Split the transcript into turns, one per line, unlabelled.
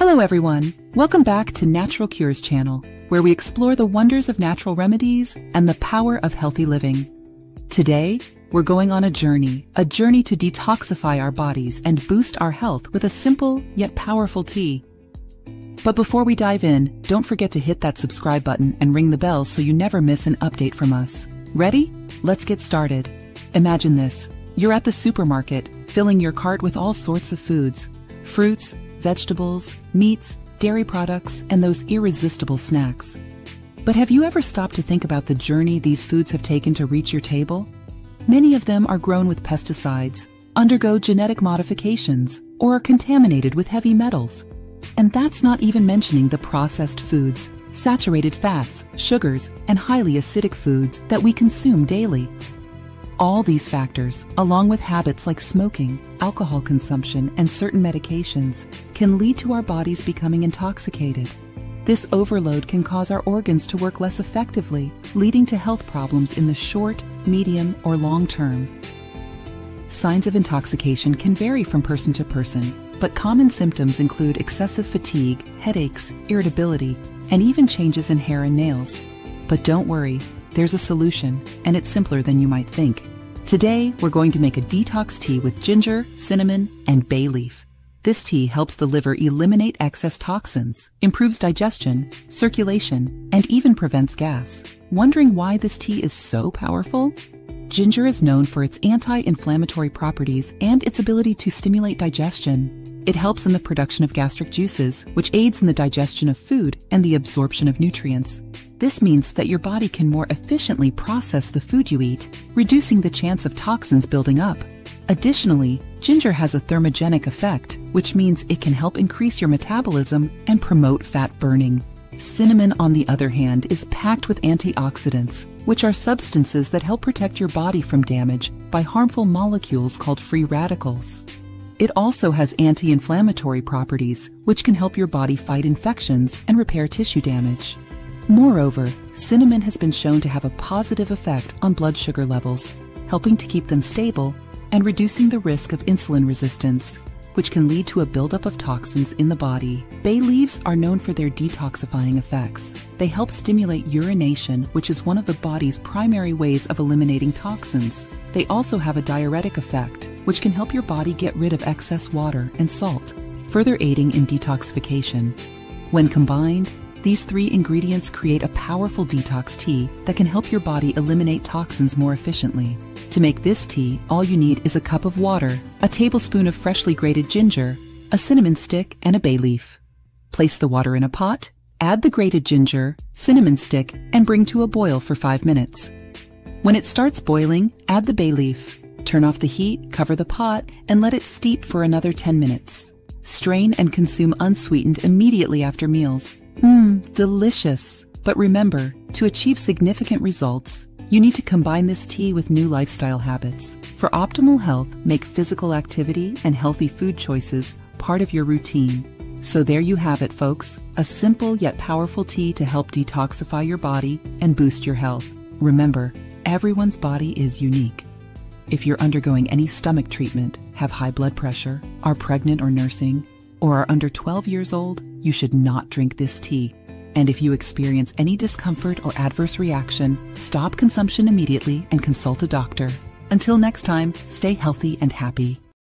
Hello everyone, welcome back to Natural Cures channel, where we explore the wonders of natural remedies and the power of healthy living. Today, we're going on a journey to detoxify our bodies and boost our health with a simple yet powerful tea. But before we dive in, don't forget to hit that subscribe button and ring the bell so you never miss an update from us. Ready? Let's get started. Imagine this. You're at the supermarket, filling your cart with all sorts of foods, fruits, vegetables, meats, dairy products, and those irresistible snacks. But have you ever stopped to think about the journey these foods have taken to reach your table? Many of them are grown with pesticides, undergo genetic modifications, or are contaminated with heavy metals. And that's not even mentioning the processed foods, saturated fats, sugars, and highly acidic foods that we consume daily. All these factors, along with habits like smoking, alcohol consumption, and certain medications, can lead to our bodies becoming intoxicated. This overload can cause our organs to work less effectively, leading to health problems in the short, medium, or long term. Signs of intoxication can vary from person to person, but common symptoms include excessive fatigue, headaches, irritability, and even changes in hair and nails. But don't worry, there's a solution, and it's simpler than you might think. Today, we're going to make a detox tea with ginger, cinnamon, and bay leaf. This tea helps the liver eliminate excess toxins, improves digestion, circulation, and even prevents gas. Wondering why this tea is so powerful? Ginger is known for its anti-inflammatory properties and its ability to stimulate digestion. It helps in the production of gastric juices, which aids in the digestion of food and the absorption of nutrients. This means that your body can more efficiently process the food you eat, reducing the chance of toxins building up. Additionally, ginger has a thermogenic effect, which means it can help increase your metabolism and promote fat burning. Cinnamon, on the other hand, is packed with antioxidants, which are substances that help protect your body from damage by harmful molecules called free radicals. It also has anti-inflammatory properties, which can help your body fight infections and repair tissue damage. Moreover, cinnamon has been shown to have a positive effect on blood sugar levels, helping to keep them stable and reducing the risk of insulin resistance, which can lead to a buildup of toxins in the body. Bay leaves are known for their detoxifying effects. They help stimulate urination, which is one of the body's primary ways of eliminating toxins. They also have a diuretic effect, which can help your body get rid of excess water and salt, further aiding in detoxification. When combined, these three ingredients create a powerful detox tea that can help your body eliminate toxins more efficiently. To make this tea, all you need is a cup of water, a tablespoon of freshly grated ginger, a cinnamon stick, and a bay leaf. Place the water in a pot, add the grated ginger, cinnamon stick, and bring to a boil for 5 minutes. When it starts boiling, add the bay leaf. Turn off the heat, cover the pot, and let it steep for another 10 minutes. Strain and consume unsweetened immediately after meals. Delicious! But remember, to achieve significant results, you need to combine this tea with new lifestyle habits. For optimal health, make physical activity and healthy food choices part of your routine. So there you have it, folks, a simple yet powerful tea to help detoxify your body and boost your health. Remember, everyone's body is unique. If you're undergoing any stomach treatment, have high blood pressure, are pregnant or nursing, or are under 12 years old, you should not drink this tea. And if you experience any discomfort or adverse reaction, stop consumption immediately and consult a doctor. Until next time, stay healthy and happy.